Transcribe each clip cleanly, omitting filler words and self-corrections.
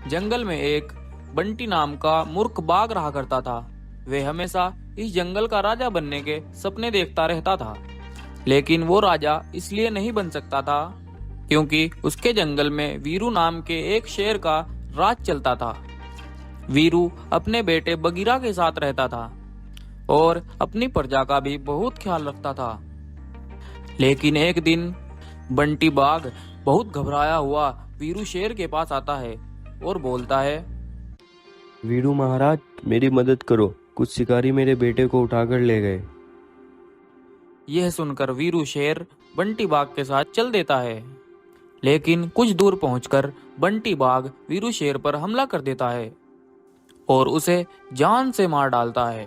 जंगल में एक बंटी नाम का मूर्ख बाघ रहा करता था। वह हमेशा इस जंगल का राजा बनने के सपने देखता रहता था, लेकिन वो राजा इसलिए नहीं बन सकता था क्योंकि उसके जंगल में वीरू नाम के एक शेर का राज चलता था। वीरू अपने बेटे बगीरा के साथ रहता था और अपनी प्रजा का भी बहुत ख्याल रखता था। लेकिन एक दिन बंटी बाघ बहुत घबराया हुआ वीरू शेर के पास आता है और बोलता है, वीरू महाराज, मेरी मदद करो। कुछ शिकारी मेरे बेटे को उठाकर ले गए। यह सुनकर वीरू शेर बंटी बाघ के साथ चल देता है। लेकिन कुछ दूर पहुंचकर बंटी बाघ वीरू शेर पर हमला कर देता है और उसे जान से मार डालता है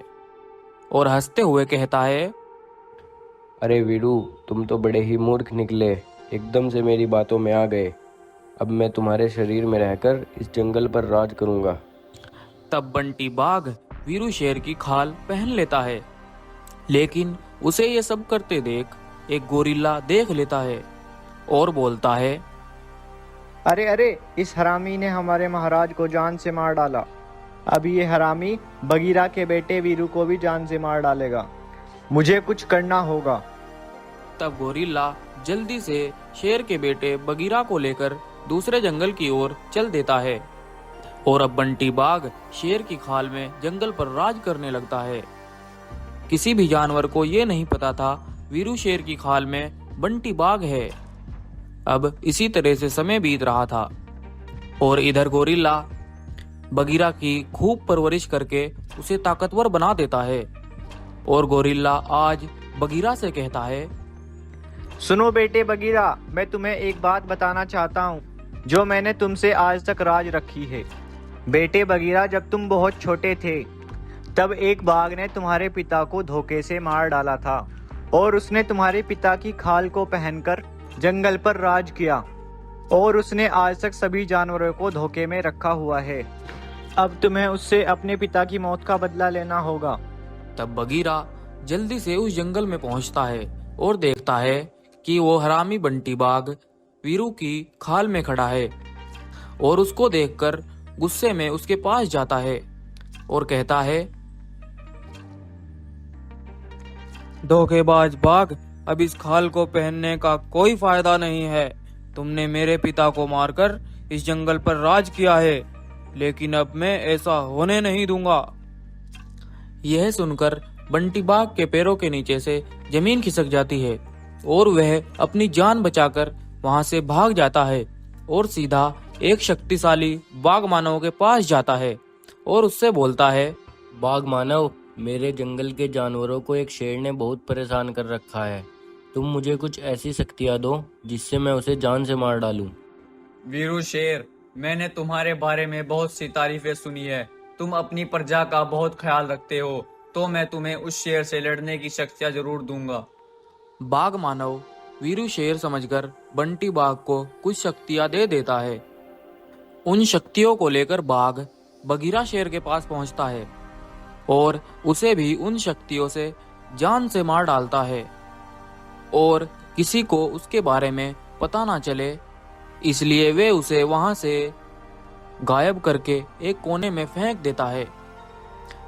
और हंसते हुए कहता है, अरे वीरू, तुम तो बड़े ही मूर्ख निकले। एकदम से मेरी बातों में आ गए। अब मैं तुम्हारे शरीर में रहकर इस जंगल पर राज करूंगा। तब बंटी बाघ वीरू शेर की खाल पहन लेता है। लेकिन उसे ये सब करते देख एक गोरिल्ला देख लेता है और बोलता है, अरे अरे, इस हरामी ने हमारे महाराज को जान से मार डाला। अब ये हरामी बगीरा के बेटे वीरू को भी जान से मार डालेगा। मुझे कुछ करना होगा। तब गोरिल्ला जल्दी से शेर के बेटे बगीरा को लेकर दूसरे जंगल की ओर चल देता है और अब बंटी बाघ शेर की खाल में जंगल पर राज करने लगता है। किसी भी जानवर को ये नहीं पता था वीरू शेर की खाल में बंटी बाघ है। अब इसी तरह से समय बीत रहा था और इधर गोरिल्ला बगीरा की खूब परवरिश करके उसे ताकतवर बना देता है और गोरिल्ला आज बगीरा से कहता है, सुनो बेटे बगीरा, मैं तुम्हें एक बात बताना चाहता हूँ जो मैंने तुमसे आज तक राज रखी है। बेटे बगीरा, जब तुम बहुत छोटे थे तब एक बाघ ने तुम्हारे पिता को धोखे से मार डाला था और उसने तुम्हारे पिता की खाल को पहनकर जंगल पर राज किया और उसने आज तक सभी जानवरों को धोखे में रखा हुआ है। अब तुम्हें उससे अपने पिता की मौत का बदला लेना होगा। तब बगीरा जल्दी से उस जंगल में पहुंचता है और देखता है कि वो हरामी बंटी बाघ वीरू की खाल में खड़ा है और उसको देखकर गुस्से में उसके पास जाता है और कहता है, धोखेबाज बाघ, अब इस खाल को पहनने का कोई फायदा नहीं है। तुमने मेरे पिता को मारकर इस जंगल पर राज किया है, लेकिन अब मैं ऐसा होने नहीं दूंगा। यह सुनकर बंटी बाघ के पैरों के नीचे से जमीन खिसक जाती है और वह अपनी जान बचाकर वहां से भाग जाता है और सीधा एक शक्तिशाली बाघ मानव के पास जाता है और उससे बोलता है, बाघ मानव, मेरे जंगल के जानवरों को एक शेर ने बहुत परेशान कर रखा है। तुम मुझे कुछ ऐसी शक्तियाँ दो जिससे मैं उसे जान से मार डालूं। वीरू शेर, मैंने तुम्हारे बारे में बहुत सी तारीफें सुनी है। तुम अपनी प्रजा का बहुत ख्याल रखते हो, तो मैं तुम्हें उस शेर से लड़ने की शक्तियाँ जरूर दूंगा। बाघ मानव वीरू शेर समझकर बंटी बाघ को कुछ शक्तियां दे देता है। उन शक्तियों को लेकर बाघ बगीरा शेर के पास पहुंचता है और उसे भी उन शक्तियों से जान से मार डालता है और किसी को उसके बारे में पता ना चले, इसलिए वे उसे वहां से गायब करके एक कोने में फेंक देता है।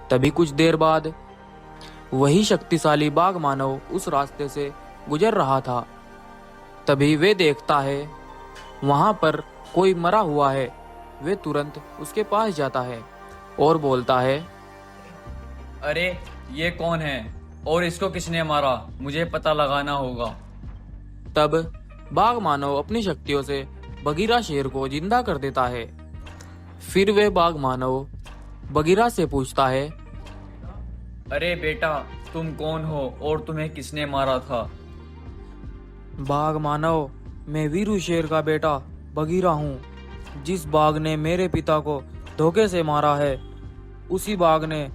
तभी कुछ देर बाद वही शक्तिशाली बाघ मानव उस रास्ते से गुजर रहा था। तभी वे देखता है वहां पर कोई मरा हुआ है। वे तुरंत उसके पास जाता है और बोलता है, अरे ये कौन है और इसको किसने मारा, मुझे पता लगाना होगा। तब बाघ मानव अपनी शक्तियों से बगीरा शेर को जिंदा कर देता है। फिर वे बाघ मानव बगीरा से पूछता है, अरे बेटा, तुम कौन हो और तुम्हें किसने मारा था? बाघ मानव, मैं वीरू शेर का बेटा बगीरा हूँ। जिस बाघ ने मेरे पिता को धोखे से मारा है, उसी बाघ ने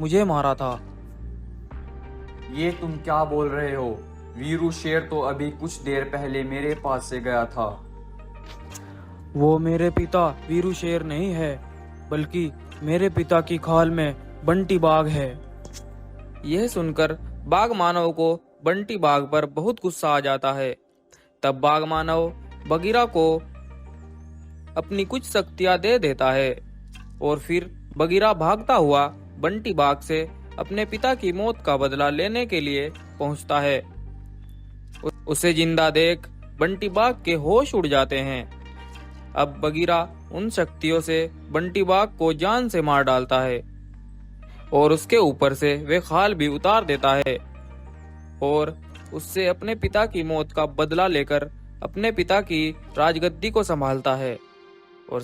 मुझे मारा था। ये तुम क्या बोल रहे हो? वीरू शेर तो अभी कुछ देर पहले मेरे पास से गया था। वो मेरे पिता वीरू शेर नहीं है, बल्कि मेरे पिता की खाल में बंटी बाघ है। यह सुनकर बाघ मानव को बंटी बाघ पर बहुत गुस्सा आ जाता है। तब बाघ मानव बगीरा को अपनी कुछ शक्तियां दे देता है और फिर बगीरा भागता हुआ बंटी बाघ से अपने पिता की मौत का बदला लेने के लिए पहुंचता है। उसे जिंदा देख बंटी बाघ के होश उड़ जाते हैं। अब बगीरा उन शक्तियों से बंटी बाघ को जान से मार डालता है और उसके ऊपर से वे खाल भी उतार देता है और उससे अपने पिता की मौत का बदला लेकर अपने पिता की राजगद्दी को संभालता है और